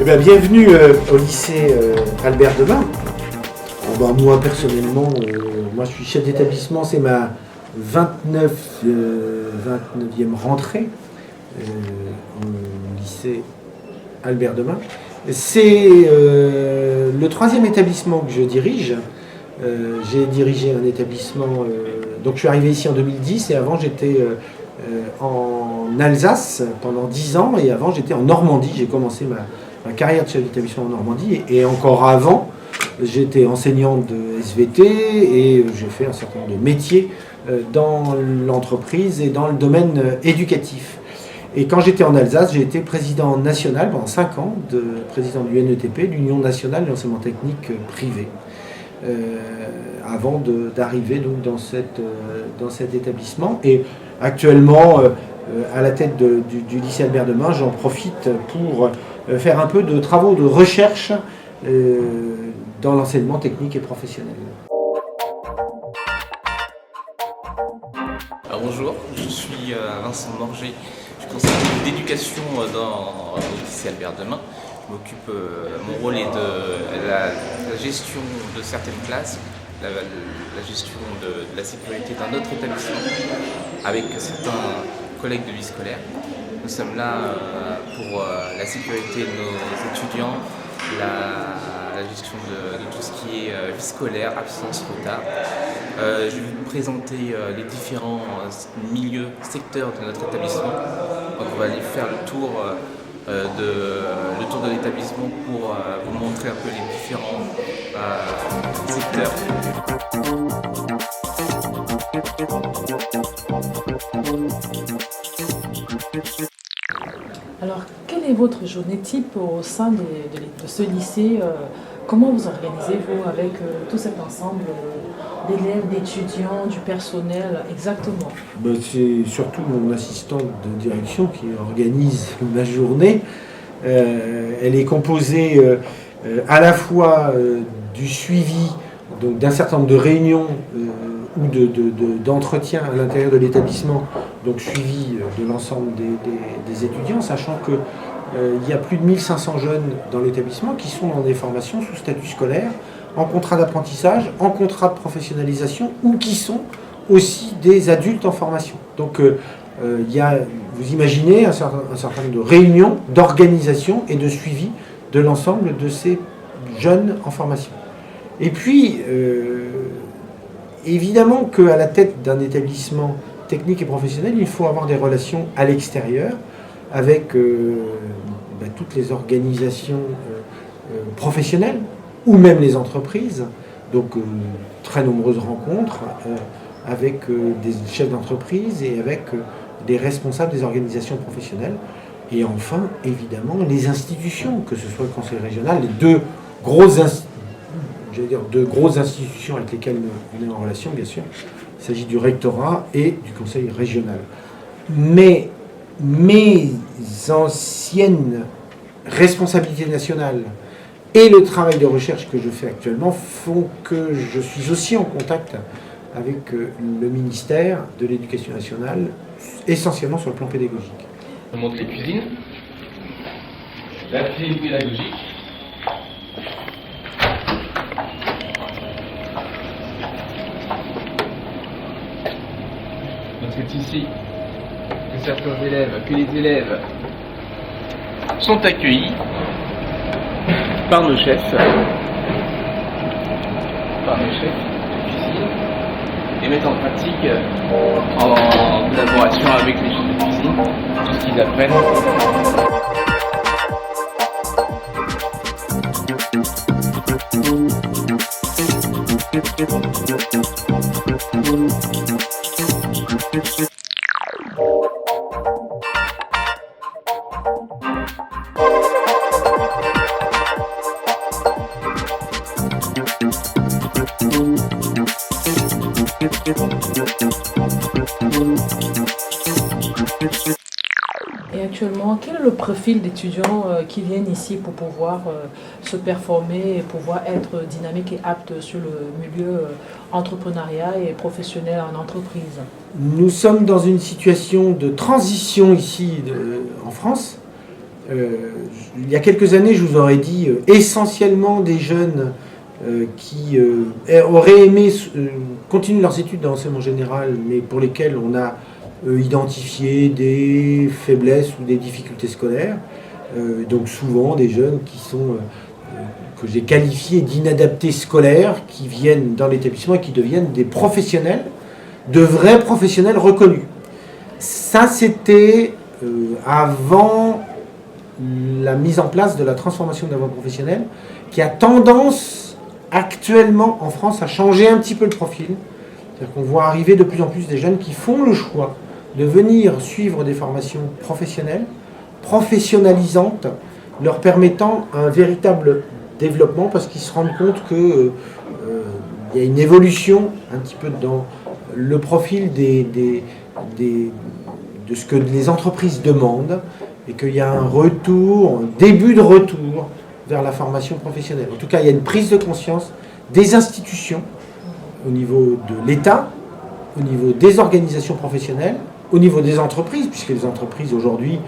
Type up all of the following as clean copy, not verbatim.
Eh bien, bienvenue au lycée Albert Debain. Moi, personnellement, moi, je suis chef d'établissement, c'est ma 29e rentrée au lycée Albert Debain. C'est le 3e établissement que je dirige. J'ai dirigé un établissement, donc je suis arrivé ici en 2010 et avant j'étais en Alsace pendant 10 ans et avant j'étais en Normandie. J'ai commencé ma carrière de chef d'établissement en Normandie et encore avant j'étais enseignant de SVT et j'ai fait un certain nombre de métiers dans l'entreprise et dans le domaine éducatif. Et quand j'étais en Alsace, j'ai été président national pendant 5 ans, président de l'UNETP, l'Union nationale de l'enseignement technique privé, avant d'arriver donc dans cet établissement. Et actuellement, à la tête du lycée Albert Debain, j'en profite pour faire un peu de travaux de recherche dans l'enseignement technique et professionnel. Alors bonjour, je suis Vincent Morger, je suis conseiller d'éducation au lycée Albert Debain. Je m'occupe, mon rôle est de la gestion de certaines classes, la gestion de la sécurité d'un autre établissement avec certains collègues de vie scolaire. Nous sommes là pour la sécurité de nos étudiants, la gestion de tout ce qui est vie scolaire, absence, retard. Je vais vous présenter les différents milieux, secteurs de notre établissement. Donc on va aller faire le tour de l'établissement pour vous montrer un peu les différents secteurs. Alors, quelle est votre journée type au sein de ce lycée? Comment vous organisez-vous avec tout cet ensemble d'élèves, d'étudiants, du personnel exactement? C'est surtout mon assistante de direction qui organise ma journée. Elle est composée à la fois du suivi d'un certain nombre de réunions ou d'entretiens à l'intérieur de l'établissement, donc suivi de l'ensemble des étudiants, sachant que il y a plus de 1500 jeunes dans l'établissement qui sont dans des formations sous statut scolaire, en contrat d'apprentissage, en contrat de professionnalisation, ou qui sont aussi des adultes en formation. Donc il y a, vous imaginez, un certain nombre de réunions, d'organisation et de suivi de l'ensemble de ces jeunes en formation. Et puis, évidemment qu'à la tête d'un établissement technique et professionnel, il faut avoir des relations à l'extérieur avec toutes les organisations professionnelles ou même les entreprises. Donc, très nombreuses rencontres avec des chefs d'entreprise et avec des responsables des organisations professionnelles. Et enfin, évidemment, les institutions, que ce soit le Conseil régional, les deux grosses institutions avec lesquelles on est en relation, bien sûr. Il s'agit du rectorat et du Conseil régional. Mais mes anciennes responsabilités nationales et le travail de recherche que je fais actuellement font que je suis aussi en contact avec le ministère de l'Éducation nationale, essentiellement sur le plan pédagogique. On montre les cuisines, la cuisine pédagogique. Donc c'est ici que certains élèves, que les élèves sont accueillis par nos chefs de cuisine et mettent en pratique en collaboration avec les chefs de cuisine tout ce qu'ils apprennent. Et actuellement, quel est le profil d'étudiants qui viennent ici pour pouvoir se performer et pouvoir être dynamiques et aptes sur le milieu entrepreneuriat et professionnel en entreprise? Nous sommes dans une situation de transition ici en France. Il y a quelques années, je vous aurais dit essentiellement des jeunes qui auraient aimé continuer leurs études dans l'enseignement général, mais pour lesquels on a identifié des faiblesses ou des difficultés scolaires. Donc souvent des jeunes qui sont que j'ai qualifiés d'inadaptés scolaires, qui viennent dans l'établissement et qui deviennent des professionnels, de vrais professionnels reconnus. Ça, c'était avant la mise en place de la transformation de la voie professionnelle, qui a tendance actuellement en France à changer un petit peu le profil. C'est-à-dire qu'on voit arriver de plus en plus des jeunes qui font le choix de venir suivre des formations professionnelles, professionnalisantes, leur permettant un véritable développement, parce qu'ils se rendent compte qu'il y a une évolution un petit peu dans le profil de ce que les entreprises demandent, et qu'il y a un retour, un début de retour vers la formation professionnelle. En tout cas, il y a une prise de conscience des institutions, au niveau de l'État, au niveau des organisations professionnelles, au niveau des entreprises, puisque les entreprises aujourd'hui,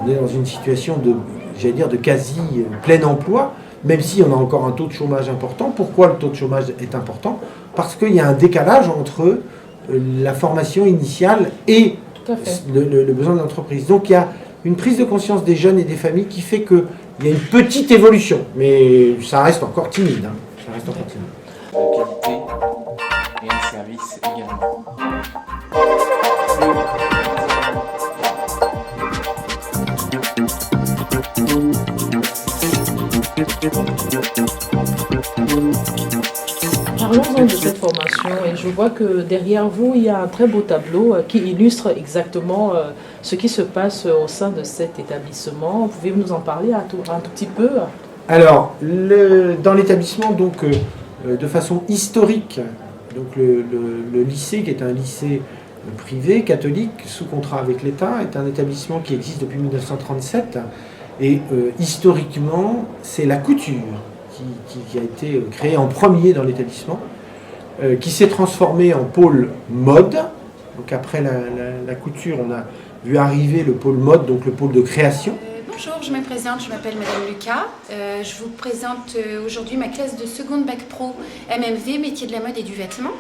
on est dans une situation de quasi plein emploi, même si on a encore un taux de chômage important. Pourquoi le taux de chômage est important? Parce qu'il y a un décalage entre la formation initiale et le besoin de l'entreprise. Donc il y a une prise de conscience des jeunes et des familles qui fait qu'il y a une petite évolution, mais ça reste encore timide. Ça reste encore timide. De qualité et un service également. Parlons-en de cette formation, et je vois que derrière vous, il y a un très beau tableau qui illustre exactement ce qui se passe au sein de cet établissement. Pouvez-vous nous en parler un tout petit peu? Alors, dans l'établissement, donc, de façon historique, donc le lycée, qui est un lycée privé, catholique, sous contrat avec l'État, est un établissement qui existe depuis 1937. Et historiquement, c'est la couture qui a été créée en premier dans l'établissement, qui s'est transformée en pôle mode. Donc après la couture, on a vu arriver le pôle mode, donc le pôle de création. Bonjour, je me présente, je m'appelle Madame Lucas. Je vous présente aujourd'hui ma classe de seconde bac pro MMV, métier de la mode et du vêtement.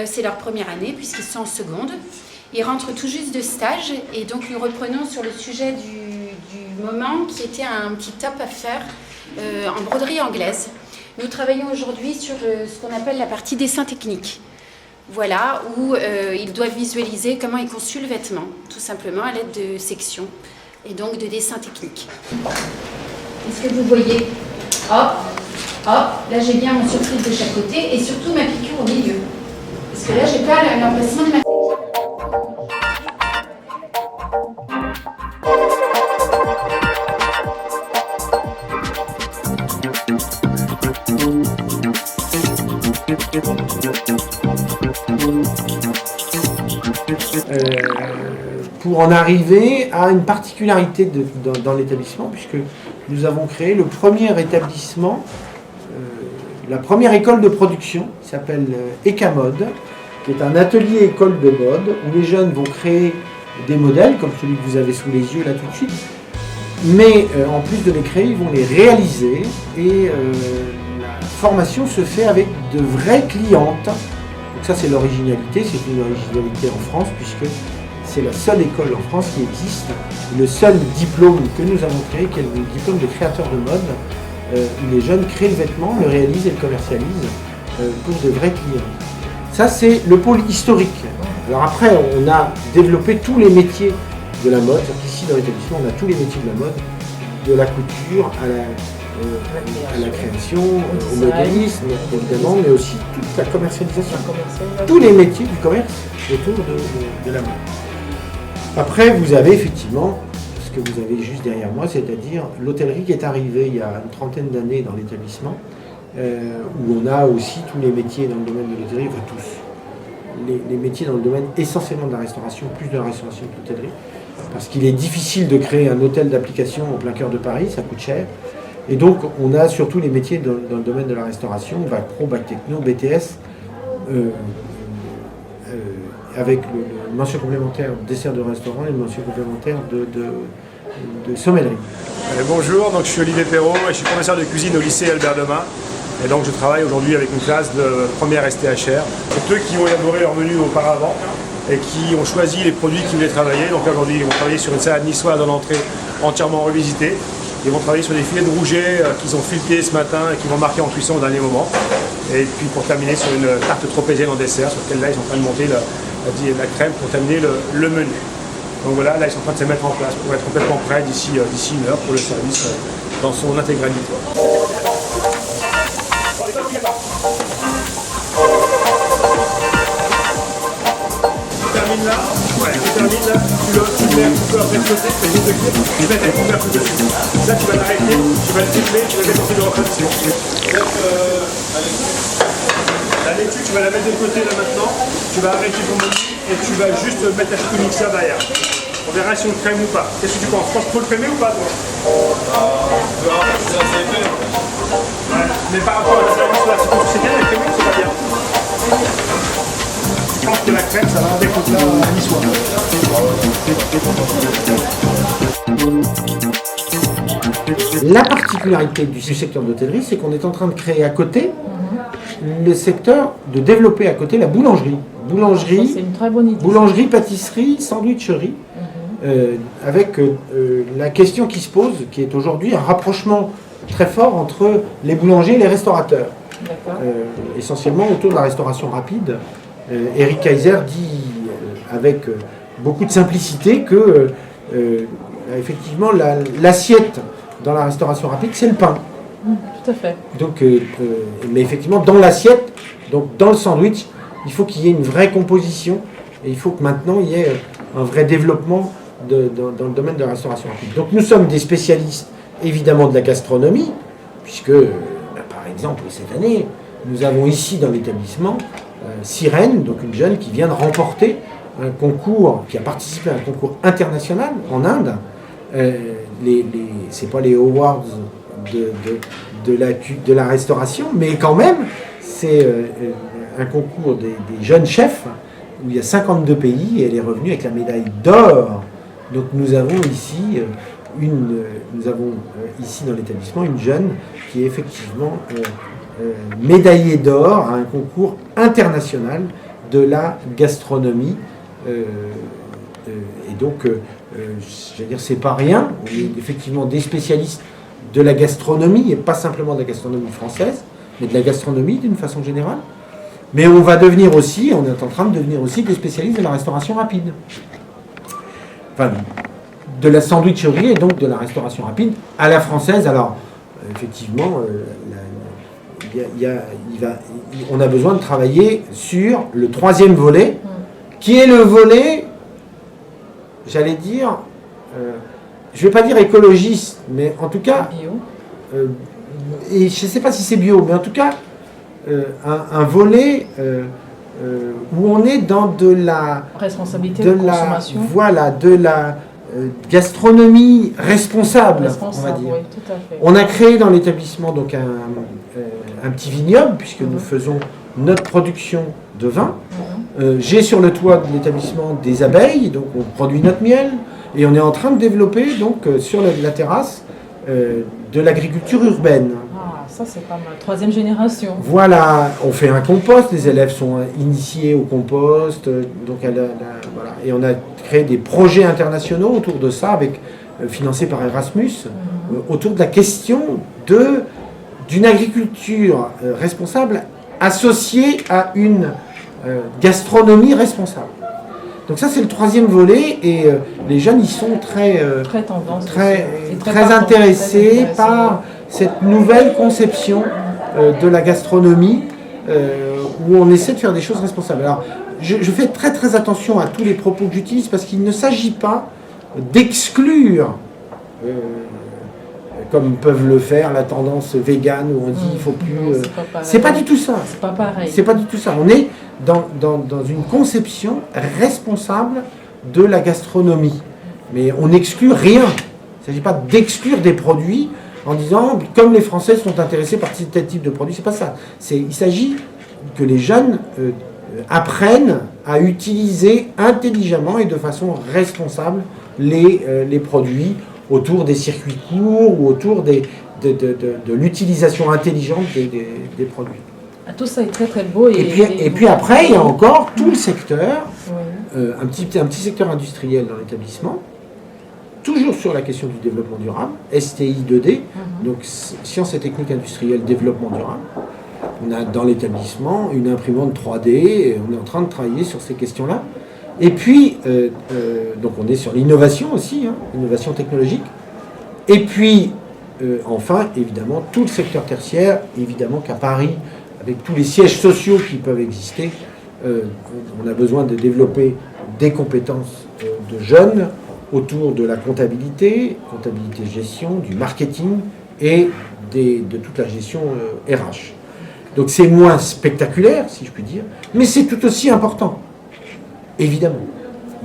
C'est leur première année puisqu'ils sont en seconde. Ils rentrent tout juste de stage et donc nous reprenons sur le sujet du moment qui était un petit top à faire en broderie anglaise. Nous travaillons aujourd'hui sur ce qu'on appelle la partie dessin technique. Voilà, où ils doivent visualiser comment est conçu le vêtement, tout simplement à l'aide de sections et donc de dessins techniques. Est-ce que vous voyez? Hop, hop, là j'ai bien mon surprise de chaque côté et surtout ma piqûre au milieu. Parce que là j'ai pas l'emplacement de ma pour en arriver à une particularité dans l'établissement, puisque nous avons créé le premier établissement, la première école de production, qui s'appelle Ecamode, qui est un atelier école de mode, où les jeunes vont créer des modèles, comme celui que vous avez sous les yeux là tout de suite, mais en plus de les créer, ils vont les réaliser, et la formation se fait avec de vraies clientes. Donc ça c'est l'originalité, c'est une originalité en France, puisque c'est la seule école en France qui existe, le seul diplôme que nous avons créé, qui est le diplôme de créateur de mode, où les jeunes créent le vêtement, le réalisent et le commercialisent pour de vrais clients. Ça c'est le pôle historique. Alors après on a développé tous les métiers de la mode, donc ici dans l'établissement on a tous les métiers de la mode, de la couture à la création, au modélisme évidemment, mais aussi toute la commercialisation. Tous les métiers du commerce autour de la mode. Après, vous avez effectivement ce que vous avez juste derrière moi, c'est-à-dire l'hôtellerie qui est arrivée il y a une trentaine d'années dans l'établissement, où on a aussi tous les métiers dans le domaine de l'hôtellerie, enfin tous les métiers dans le domaine essentiellement de la restauration, plus de la restauration que de l'hôtellerie, parce qu'il est difficile de créer un hôtel d'application en plein cœur de Paris, ça coûte cher. Et donc, on a surtout les métiers dans le domaine de la restauration, bac pro, bac techno, BTS, avec le mention complémentaire dessert de restaurant et le mention complémentaire de sommellerie. Bonjour, donc je suis Olivier Perrault et je suis professeur de cuisine au lycée Albert Demain. Et donc je travaille aujourd'hui avec une classe de première STHR. C'est eux qui ont élaboré leur menu auparavant et qui ont choisi les produits qu'ils voulaient travailler. Donc aujourd'hui, ils vont travailler sur une salade niçoise en entrée entièrement revisitée. Ils vont travailler sur des filets de rouget qu'ils ont filetés ce matin et qui vont marquer en cuisson au dernier moment. Et puis pour terminer sur une tarte tropézienne en dessert, sur laquelle là ils sont en train de monter la crème pour terminer le menu. Donc voilà, là ils sont en train de se mettre en place pour être complètement prêts d'ici 1 heure pour le service dans son intégralité. Tu le mets un petit peu après de côté, tu fais juste de cuire, tu mets ta couvercle dessus. Ça, tu vas l'arrêter, tu vas le tripler, tu vas le mettre en fil de refraction. La laitue, tu vas la mettre de côté là maintenant, tu vas arrêter ton menu et tu vas juste mettre ta choucroute mixeur derrière. On verra si on le crème ou pas. Qu'est-ce que tu penses? Tu penses qu'il faut le crémer ou pas, toi? Ouais. Mais par rapport à la séquence là, c'est bien la crémer ou c'est pas bien? Je pense que la crème, ça va avec le plat niçois. La particularité du secteur d'hôtellerie, c'est qu'on est en train de créer à côté le secteur, de développer à côté la boulangerie. Boulangerie, c'est une très bonne idée. Boulangerie, pâtisserie, sandwicherie, avec la question qui se pose, qui est aujourd'hui un rapprochement très fort entre les boulangers et les restaurateurs. Essentiellement autour de la restauration rapide. Eric Kaiser dit avec beaucoup de simplicité que effectivement l'assiette dans la restauration rapide, c'est le pain. Tout à fait. Donc, mais effectivement, dans l'assiette, donc dans le sandwich, il faut qu'il y ait une vraie composition et il faut que maintenant il y ait un vrai développement dans le domaine de la restauration rapide. Donc nous sommes des spécialistes évidemment de la gastronomie, puisque par exemple cette année, nous avons ici dans l'établissement Sirène, donc une jeune qui vient de remporter un concours, qui a participé à un concours international en Inde. C'est pas les awards de la restauration, mais quand même, c'est un concours des jeunes chefs où il y a 52 pays et elle est revenue avec la médaille d'or. Donc nous avons ici dans l'établissement une jeune qui est effectivement médaillée d'or à un concours international de la gastronomie. Et donc, je veux dire, c'est pas rien. On est effectivement des spécialistes de la gastronomie, et pas simplement de la gastronomie française, mais de la gastronomie d'une façon générale. Mais on va devenir aussi, on est en train de devenir aussi des spécialistes de la restauration rapide. Enfin, de la sandwicherie et donc de la restauration rapide à la française. Alors, effectivement, on a besoin de travailler sur le troisième volet, qui est le volet, j'allais dire, je ne vais pas dire écologiste, mais en tout cas, bio. Et je ne sais pas si c'est bio, mais en tout cas, un volet où on est dans de la responsabilité de consommation. Voilà, de la gastronomie responsable, on va dire. Oui, tout à fait. On a créé dans l'établissement donc un petit vignoble, puisque nous faisons notre production de vin. J'ai sur le toit de l'établissement des abeilles, donc on produit notre miel, et on est en train de développer donc sur la terrasse de l'agriculture urbaine. Ah, ça c'est pas mal. Troisième génération. Voilà, on fait un compost, les élèves sont initiés au compost, donc voilà. Et on a créé des projets internationaux autour de ça, avec financés par Erasmus, autour de la question d'une agriculture responsable associée à une gastronomie responsable. Donc ça c'est le troisième volet et les jeunes ils sont très intéressés par cette nouvelle conception de la gastronomie où on essaie de faire des choses responsables. Alors je fais très très attention à tous les propos que j'utilise parce qu'il ne s'agit pas d'exclure comme peuvent le faire la tendance végane où on dit il faut plus. C'est pas du tout ça. C'est pas pareil. C'est pas du tout ça. On est dans une conception responsable de la gastronomie. Mais on n'exclut rien. Il ne s'agit pas d'exclure des produits en disant comme les Français sont intéressés par tel type de produit. C'est pas ça. Il s'agit que les jeunes apprennent à utiliser intelligemment et de façon responsable les produits autour des circuits courts ou autour de l'utilisation intelligente des produits. Ah, tout ça est très très beau. Et puis après, il y a encore tout le secteur, Oui. un petit secteur industriel dans l'établissement, toujours sur la question du développement durable, STI 2D, donc sciences et techniques industrielles, développement durable. On a dans l'établissement une imprimante 3D, et on est en train de travailler sur ces questions-là. Et puis, donc on est sur l'innovation aussi, l'innovation technologique. Et puis, enfin, évidemment, tout le secteur tertiaire, évidemment qu'à Paris, avec tous les sièges sociaux qui peuvent exister, on a besoin de développer des compétences de jeunes autour de la comptabilité gestion, du marketing et de toute la gestion RH. Donc c'est moins spectaculaire, si je puis dire, mais c'est tout aussi important. Évidemment,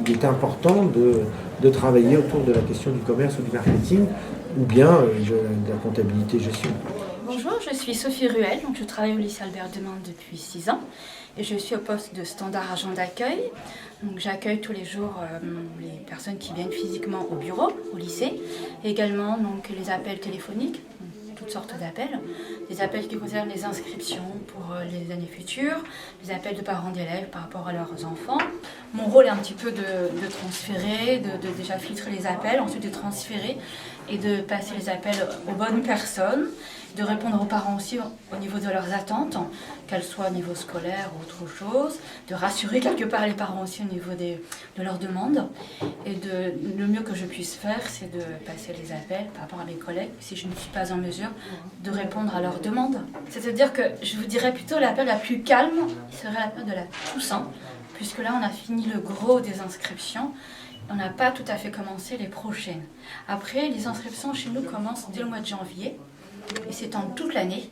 il est important de travailler autour de la question du commerce ou du marketing, ou bien de la comptabilité gestion. Bonjour, je suis Sophie Ruel, donc je travaille au lycée Albert Demain depuis 6 ans et je suis au poste de standard agent d'accueil. Donc j'accueille tous les jours les personnes qui viennent physiquement au bureau, au lycée, et également donc, les appels téléphoniques, toutes sortes d'appels, des appels qui concernent les inscriptions pour les années futures, des appels de parents d'élèves par rapport à leurs enfants. Mon rôle est un petit peu de transférer, de déjà filtrer les appels, ensuite de transférer et de passer les appels aux bonnes personnes, de répondre aux parents aussi au niveau de leurs attentes, qu'elles soient au niveau scolaire ou autre chose, de rassurer quelque part les parents aussi au niveau de leurs demandes. Et le mieux que je puisse faire, c'est de passer les appels par rapport à mes collègues, si je ne suis pas en mesure de répondre à leurs demandes. C'est-à-dire que je vous dirais plutôt l'appel la plus calme serait l'appel de la Toussaint, puisque là on a fini le gros des inscriptions. On n'a pas tout à fait commencé les prochaines. Après, les inscriptions chez nous commencent dès le mois de janvier et s'étendent toute l'année.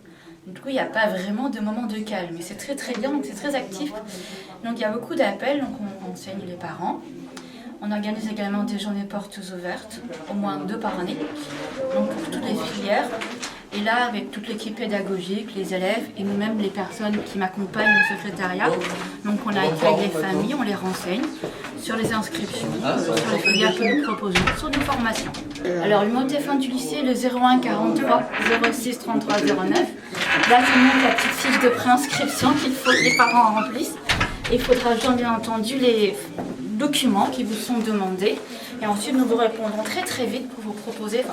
Du coup, il n'y a pas vraiment de moment de calme. Mais c'est très très bien, donc c'est très actif. Donc il y a beaucoup d'appels, donc on enseigne les parents. On organise également des journées portes ouvertes, au moins 2 par année, donc pour toutes les filières. Et là, avec toute l'équipe pédagogique, les élèves et nous-mêmes, les personnes qui m'accompagnent au secrétariat, donc on accueille les familles, on les renseigne sur les inscriptions, sur les filières que nous proposons, sur nos formations. Alors, le numéro de téléphone du lycée, le 01 43 06 33 09. Là, je montre la petite fiche de préinscription qu'il faut que les parents remplissent. Et il faudra bien entendu les documents qui vous sont demandés. Et ensuite, nous vous répondrons très très vite pour vous proposer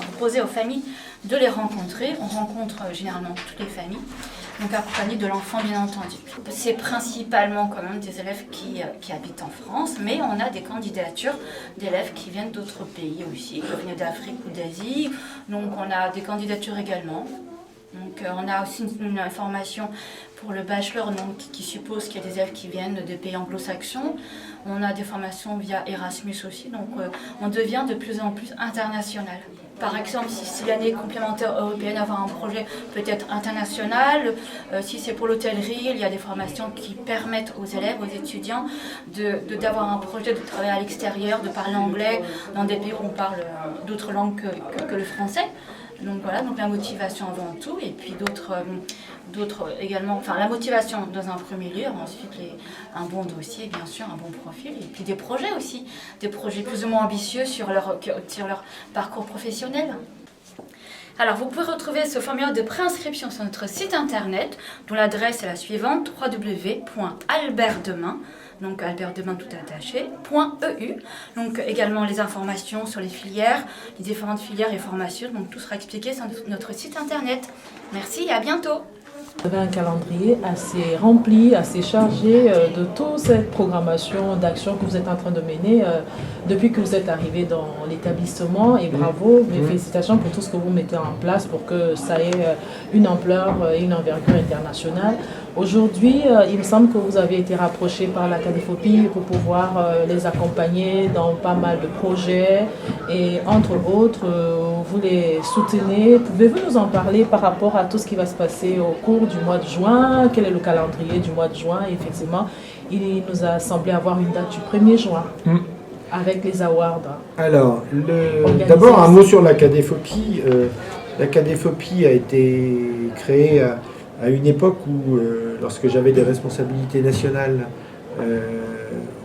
aux familles de les rencontrer. On rencontre généralement toutes les familles, donc accompagnées de l'enfant bien entendu. C'est principalement quand même des élèves qui habitent en France, mais on a des candidatures d'élèves qui viennent d'autres pays aussi, qui viennent d'Afrique ou d'Asie. Donc on a des candidatures également. Donc on a aussi une formation pour le bachelor donc, qui suppose qu'il y a des élèves qui viennent des pays anglo-saxons. On a des formations via Erasmus aussi, donc on devient de plus en plus international. Par exemple, si l'année complémentaire européenne avoir un projet peut-être international, si c'est pour l'hôtellerie, il y a des formations qui permettent aux élèves, aux étudiants d'avoir un projet de travailler à l'extérieur, de parler anglais dans des pays où on parle d'autres langues que le français. Donc voilà, donc la motivation avant tout, et puis d'autres également, enfin la motivation dans un premier lieu, ensuite un bon dossier, bien sûr, un bon profil, et puis des projets aussi, des projets plus ou moins ambitieux sur leur parcours professionnel. Alors vous pouvez retrouver ce formulaire de préinscription sur notre site internet, dont l'adresse est la suivante, www.albertdemain, donc Albert Demain tout attaché, .eu. Donc également les informations sur les filières, les différentes filières et formations, donc tout sera expliqué sur notre site internet. Merci et à bientôt. Vous avez un calendrier assez rempli, assez chargé de toute cette programmation d'actions que vous êtes en train de mener depuis que vous êtes arrivé dans l'établissement, et bravo, mes félicitations pour tout ce que vous mettez en place pour que ça ait une ampleur et une envergure internationale. Aujourd'hui, il me semble que vous avez été rapproché par la CADEFOPI pour pouvoir les accompagner dans pas mal de projets et entre autres, vous les soutenez. Pouvez-vous nous en parler par rapport à tout ce qui va se passer au cours du mois de juin? Quel est le calendrier du mois de juin? Et effectivement, il nous a semblé avoir une date du 1er juin avec les awards. Alors, d'abord un mot sur la CADEFOPI. La CADEFOPI a été créée à une époque où, lorsque j'avais des responsabilités nationales,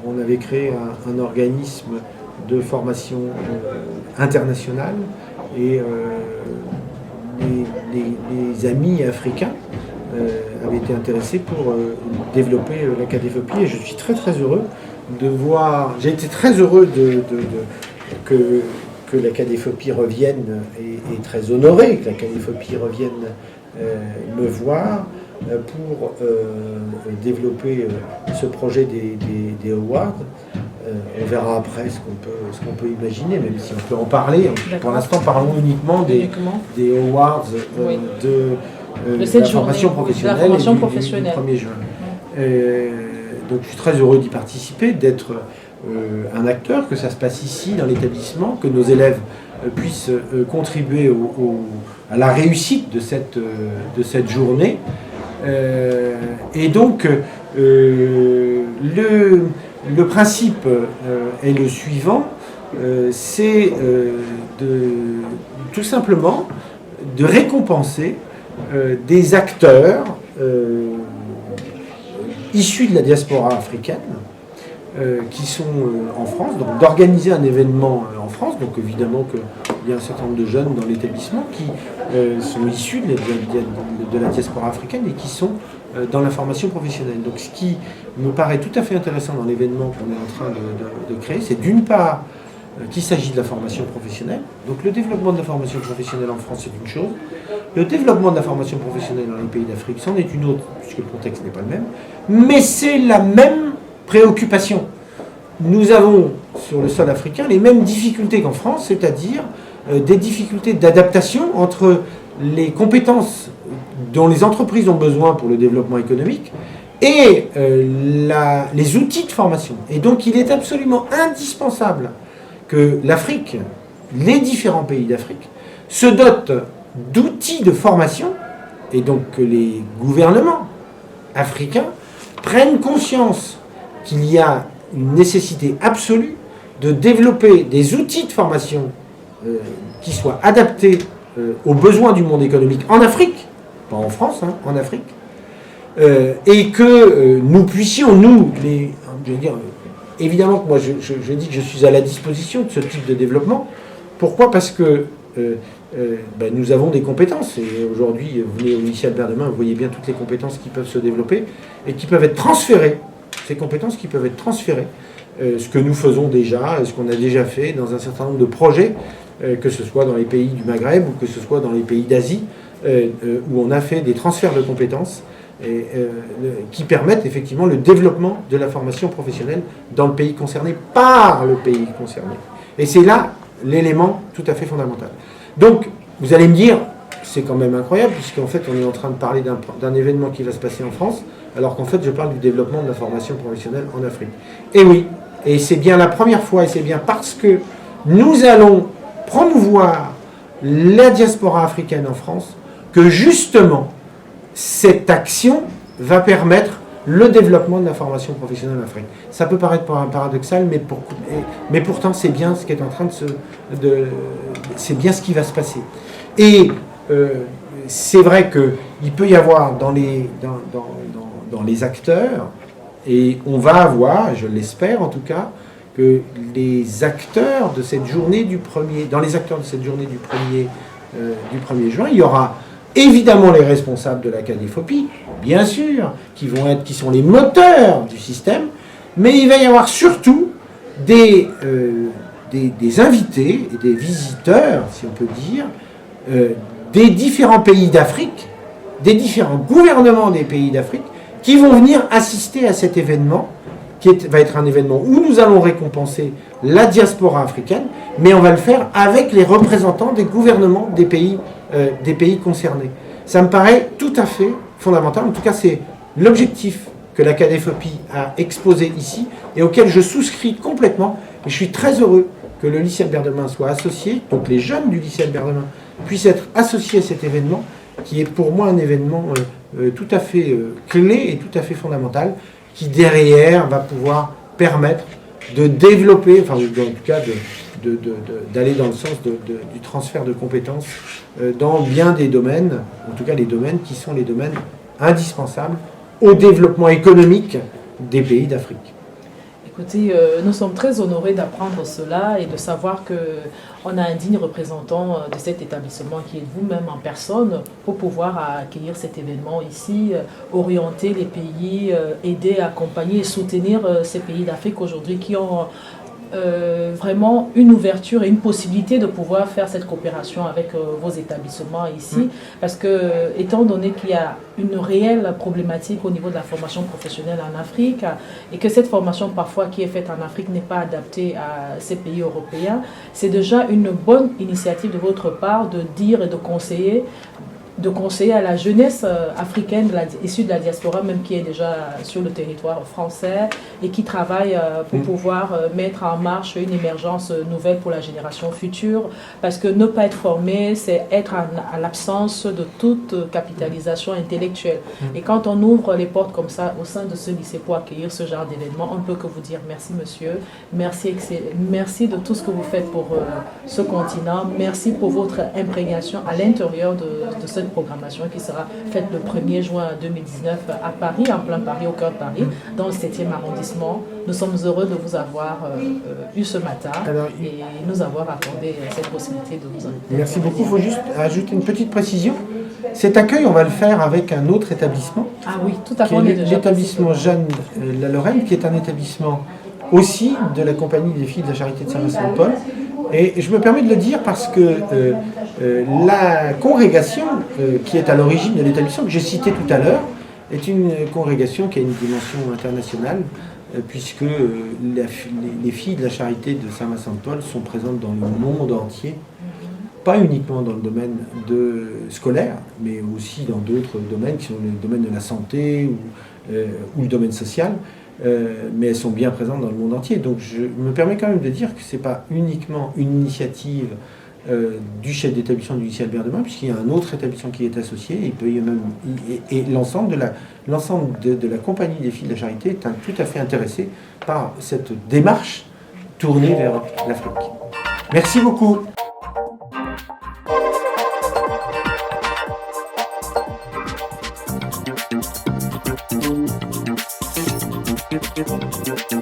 on avait créé un organisme de formation internationale et les amis africains avaient été intéressés pour développer la KDFOPI et je suis très très heureux de voir, j'ai été très heureux que la KDFOPI revienne et très honoré que la KDFOPI revienne me voir pour développer ce projet des awards. On verra après ce qu'on peut imaginer, même si on peut en parler. Pour l'instant, parlons uniquement des awards de la formation professionnelle du 1er juin. Donc je suis très heureux d'y participer, d'être un acteur, que ça se passe ici dans l'établissement, que nos élèves puissent contribuer à la réussite de cette journée. Et donc le principe est le suivant, c'est tout simplement de récompenser des acteurs issus de la diaspora africaine qui sont en France, donc d'organiser un événement en France. Donc évidemment qu'il y a un certain nombre de jeunes dans l'établissement qui sont issus de la diaspora africaine et qui sont dans la formation professionnelle. Donc ce qui me paraît tout à fait intéressant dans l'événement qu'on est en train de créer, c'est d'une part qu'il s'agit de la formation professionnelle. Donc le développement de la formation professionnelle en France, c'est une chose. Le développement de la formation professionnelle dans les pays d'Afrique, c'en est une autre, puisque le contexte n'est pas le même. Mais c'est la même préoccupation. Nous avons sur le sol africain les mêmes difficultés qu'en France, c'est-à-dire des difficultés d'adaptation entre les compétences dont les entreprises ont besoin pour le développement économique et les outils de formation. Et donc il est absolument indispensable que l'Afrique, les différents pays d'Afrique, se dotent d'outils de formation et donc que les gouvernements africains prennent conscience qu'il y a une nécessité absolue de développer des outils de formation qui soient adaptés aux besoins du monde économique en Afrique, pas en France, hein, en Afrique, et que nous puissions, je veux dire, évidemment que moi je dis que je suis à la disposition de ce type de développement. Pourquoi ? Parce que nous avons des compétences, et aujourd'hui, vous venez au lycée Albert Demain, vous voyez bien toutes les compétences qui peuvent se développer et qui peuvent être transférées, ces compétences qui peuvent être transférées, ce que nous faisons déjà, ce qu'on a déjà fait dans un certain nombre de projets, que ce soit dans les pays du Maghreb ou que ce soit dans les pays d'Asie, où on a fait des transferts de compétences qui permettent effectivement le développement de la formation professionnelle dans le pays concerné, par le pays concerné. Et c'est là l'élément tout à fait fondamental. Donc, vous allez me dire, c'est quand même incroyable, puisqu'en fait, on est en train de parler d'un événement qui va se passer en France, alors qu'en fait, je parle du développement de la formation professionnelle en Afrique. Et oui, et c'est bien la première fois, et c'est bien parce que nous allons promouvoir la diaspora africaine en France, que justement, cette action va permettre le développement de la formation professionnelle en Afrique. Ça peut paraître paradoxal, mais pourtant c'est bien ce qui est en train c'est bien ce qui va se passer. Et c'est vrai qu'il peut y avoir dans les acteurs, et on va avoir, je l'espère en tout cas, que les acteurs de cette journée du 1er juin, il y aura évidemment les responsables de la KDFOPI, bien sûr, qui sont les moteurs du système, mais il va y avoir surtout des invités et des visiteurs, si on peut dire, des différents pays d'Afrique, des différents gouvernements des pays d'Afrique, qui vont venir assister à cet événement, va être un événement où nous allons récompenser la diaspora africaine, mais on va le faire avec les représentants des gouvernements des pays concernés. Ça me paraît tout à fait fondamental. En tout cas, c'est l'objectif que la KDFOPI a exposé ici et auquel je souscris complètement. Et je suis très heureux que le lycée Albert Demain soit associé, donc les jeunes du lycée Albert Demain puissent être associés à cet événement, qui est pour moi un événement tout à fait clé et tout à fait fondamental, qui derrière va pouvoir permettre de développer, enfin en tout cas d'aller dans le sens du transfert de compétences dans bien des domaines, en tout cas les domaines qui sont les domaines indispensables au développement économique des pays d'Afrique. Écoutez, nous sommes très honorés d'apprendre cela et de savoir qu'on a un digne représentant de cet établissement qui est vous-même en personne pour pouvoir accueillir cet événement ici, orienter les pays, aider, accompagner et soutenir ces pays d'Afrique aujourd'hui qui ont vraiment une ouverture et une possibilité de pouvoir faire cette coopération avec vos établissements ici, parce que étant donné qu'il y a une réelle problématique au niveau de la formation professionnelle en Afrique et que cette formation parfois qui est faite en Afrique n'est pas adaptée à ces pays européens, c'est déjà une bonne initiative de votre part de dire et de conseiller à la jeunesse africaine issue de la diaspora, même qui est déjà sur le territoire français et qui travaille pour pouvoir mettre en marche une émergence nouvelle pour la génération future. Parce que ne pas être formé, c'est être à l'absence de toute capitalisation intellectuelle. Et quand on ouvre les portes comme ça au sein de ce lycée pour accueillir ce genre d'événement, on ne peut que vous dire merci monsieur, merci de tout ce que vous faites pour ce continent, merci pour votre imprégnation à l'intérieur de cette programmation qui sera faite le 1er juin 2019 à Paris, en plein Paris, au cœur de Paris, dans le 7e arrondissement. Nous sommes heureux de vous avoir eu ce matin et nous avoir accordé cette possibilité de vous inviter. Merci beaucoup. Il faut juste ajouter une petite précision. Cet accueil, on va le faire avec un autre établissement. Ah oui, tout à fait. L'établissement Jeanne La Lorraine, qui est un établissement aussi de la Compagnie des Filles de la Charité de Saint-Vincent-de-Paul. Et je me permets de le dire parce que la congrégation qui est à l'origine de l'établissement que j'ai cité tout à l'heure est une congrégation qui a une dimension internationale puisque les filles de la Charité de Saint-Vincent-de-Paul sont présentes dans le monde entier, pas uniquement dans le domaine scolaire, mais aussi dans d'autres domaines qui sont le domaine de la santé ou le domaine social. Mais elles sont bien présentes dans le monde entier. Donc je me permets quand même de dire que ce n'est pas uniquement une initiative du chef d'établissement du lycée Albert Demain, puisqu'il y a un autre établissement qui est associé, et l'ensemble de la Compagnie des Filles de la Charité est tout à fait intéressé par cette démarche tournée vers l'Afrique. Merci beaucoup. Thank you.